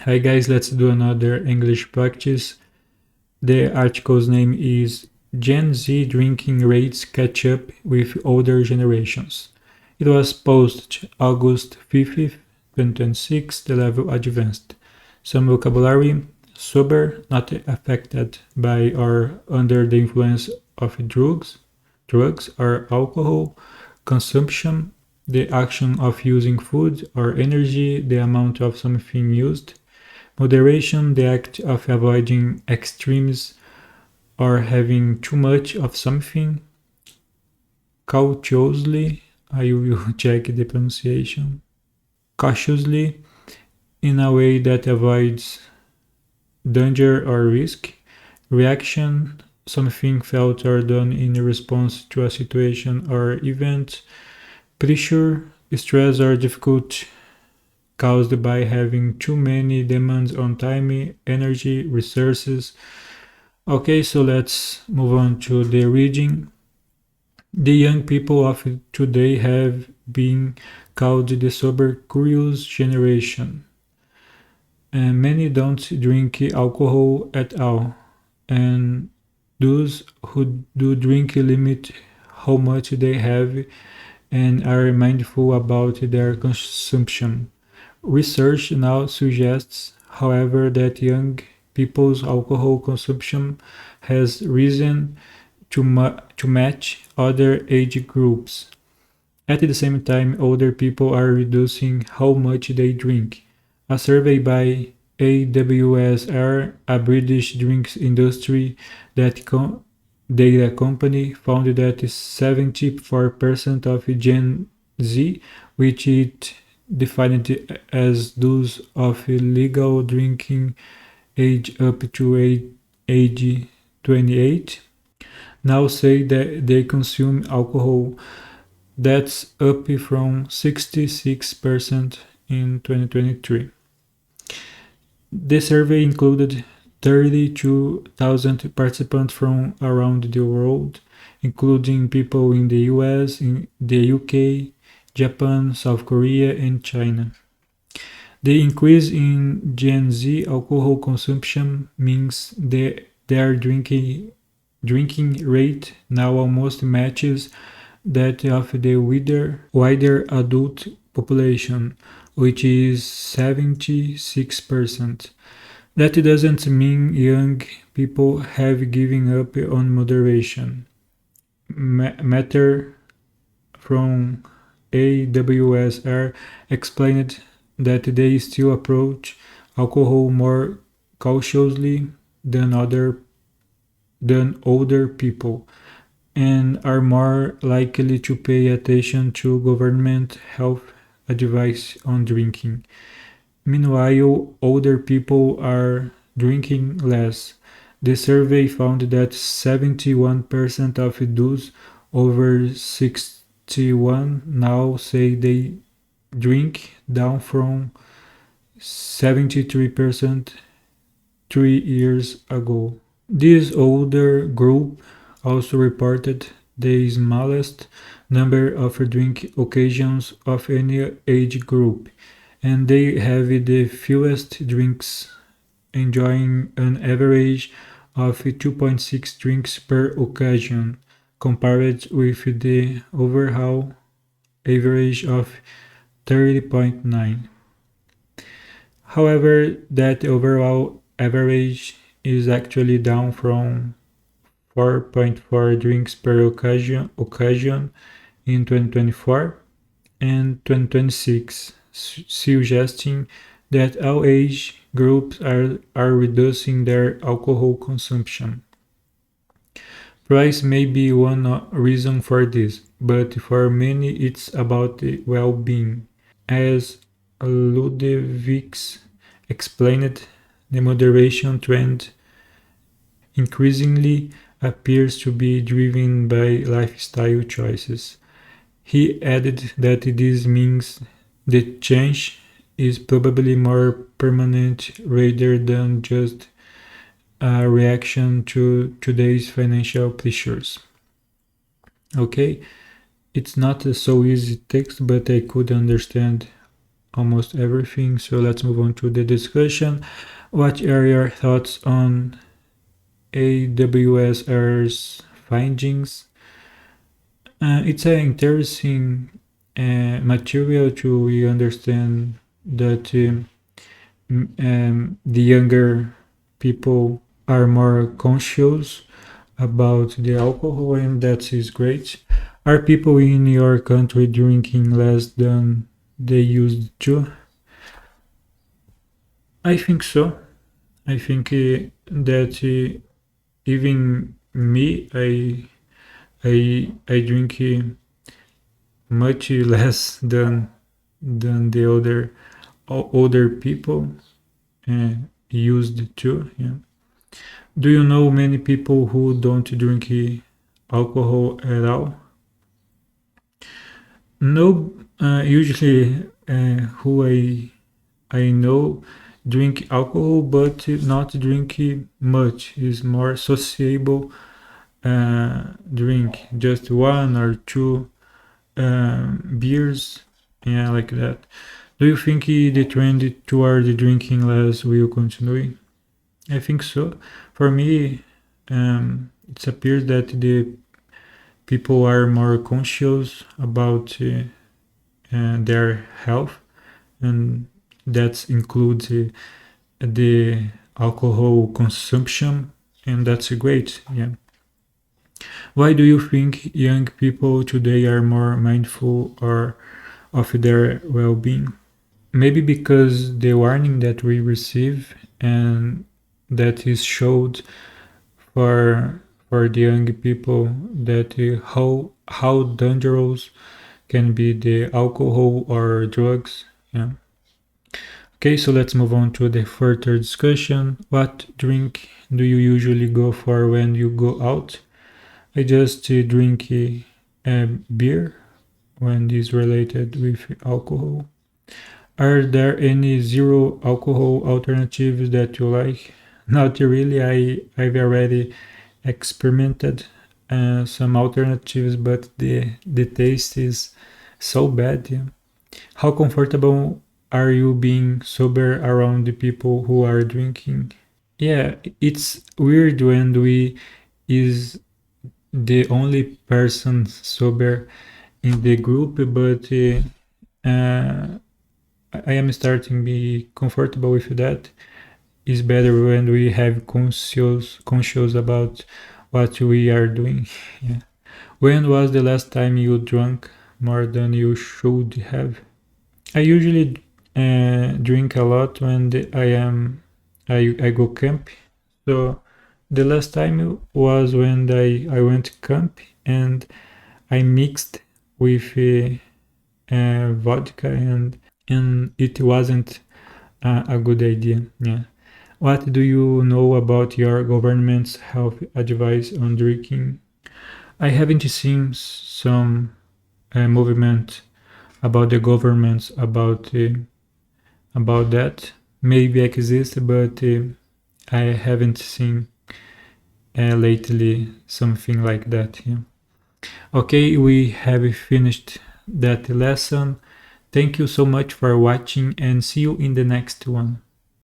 Hi guys, let's do another English practice. The article's name is Gen Z Drinking Rates Catch Up with Older Generations. It was posted August 5th, 2026, the level advanced. Some vocabulary: sober, not affected by or under the influence of drugs or alcohol; consumption, the action of using food or energy, the amount of something used; moderation, the act of avoiding extremes or having too much of something; cautiously, I will check the pronunciation, cautiously, in a way that avoids danger or risk; reaction, something felt or done in response to a situation or event; pressure, stress or difficulty caused by having too many demands on time, energy, resources. Okay, so let's move on to the reading. The young people of today have been called the sober curious generation, and many don't drink alcohol at all, and those who do drink limit how much they have and are mindful about their consumption. Research now suggests, however, that young people's alcohol consumption has risen to match other age groups. At the same time, older people are reducing how much they drink. A survey by AWSR, a British drinks industry data company, found that 74% of Gen Z, which it defined as those of legal drinking age up to age 28, now say that they consume alcohol. That's up from 66% in 2023. The survey included 32,000 participants from around the world, including people in the US, in the UK, Japan, South Korea, and China. The increase in Gen Z alcohol consumption means that their drinking rate now almost matches that of the wider adult population, which is 76%. That doesn't mean young people have given up on moderation. Matter from AWSR explained that they still approach alcohol more cautiously than older people, and are more likely to pay attention to government health advice on drinking. Meanwhile, older people are drinking less. The survey found that 71% of those over 61 now say they drink, down from 73% 3 years ago. This older group also reported the smallest number of drink occasions of any age group, and they have the fewest drinks, enjoying an average of 2.6 drinks per occasion, compared with the overall average of 30.9. However, that overall average is actually down from 4.4 drinks per occasion in 2024 and 2026, suggesting that all age groups are reducing their alcohol consumption. Price may be one reason for this, but for many it's about well-being. As Ludwig's explained, the moderation trend increasingly appears to be driven by lifestyle choices. He added that this means the change is probably more permanent rather than just a reaction to today's financial pressures. Okay, it's not a so easy text, but I could understand almost everything. So let's move on to the discussion. What are your thoughts on AWS errors findings? It's an interesting material to we understand that the younger people are more conscious about the alcohol, and that is great. Are people in your country drinking less than they used to? I think so. I think that even me, I drink much less than the older people uh, used to. Yeah. Do you know many people who don't drink alcohol at all? No, usually who I know drink alcohol, but not drink much. Is more sociable drink, just one or two beers, yeah, like that. Do you think the trend toward drinking less will continue? I think so. For me, it appears that the people are more conscious about their health, and that includes the alcohol consumption, and that's great. Yeah. Why do you think young people today are more mindful or of their well-being? Maybe because the warning that we receive and that is showed for the young people that how dangerous can be the alcohol or drugs. Yeah. Okay, so let's move on to the further discussion. What drink do you usually go for when you go out? I just drink beer when it is related with alcohol. Are there any zero alcohol alternatives that you like? Not really. I've already experimented some alternatives, but the taste is so bad. Yeah. How comfortable are you being sober around the people who are drinking? Yeah, it's weird when we is the only person sober in the group, but I am starting to be comfortable with that. It's better when we have conscious about what we are doing. Yeah. When was the last time you drank more than you should have? I usually drink a lot when I go camp. So the last time was when I went camp and I mixed with vodka, and it wasn't a good idea. Yeah. What do you know about your government's health advice on drinking? I haven't seen some movement about the governments about that. Maybe exist, but I haven't seen lately something like that. Yeah. Okay, we have finished that lesson. Thank you so much for watching and see you in the next one.